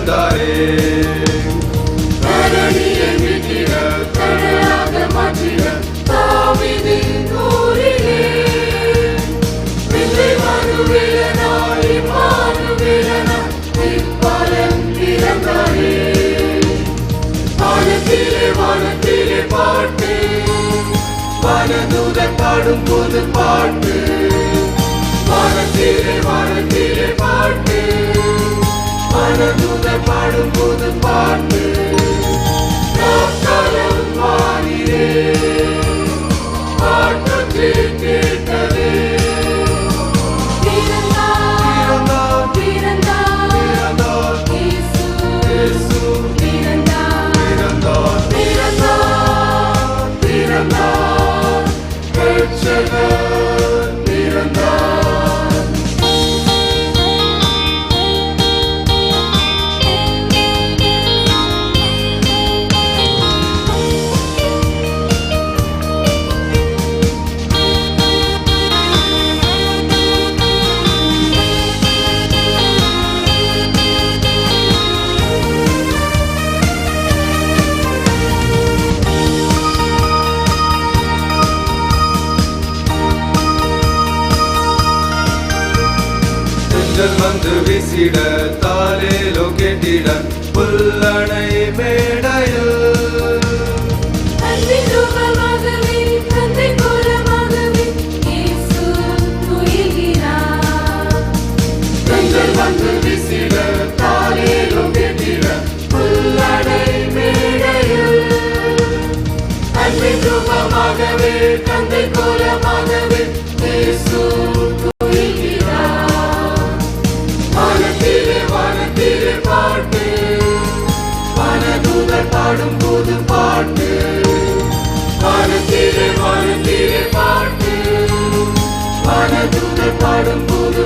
பிறந்தாரே. தரணியை மீட்டிட தடையாக மாற்றிட தாவீதின் ஊரிலே விஜய் மனுவேலனாய் இம்மானுவேலனாய் இப்பலன் பிறந்தாரே. வானத்திலே வானத்திலே பாட்டு வானதூதர் பாடும் போது பாட்டு வானத்திலே வானத்திலே பாட்டு வானதூதர் பாடும் போது பாட்டு காலம் வானிலே பாட்டு கேட்டதே. வந்து வீசிட தாலேலோ கேட்டிட புல்லணை மேடையில் வந்து வீசிட தாலேலோ கேட்டிட புல்லணை மேடையில் அன்பின் ரூபமாகவே தந்தை கோலமாகவே இயேசு பாடும் போது பாட்டு வானத்திலே வானத்திலே பாட்டு வானதூதர் பாடும் போது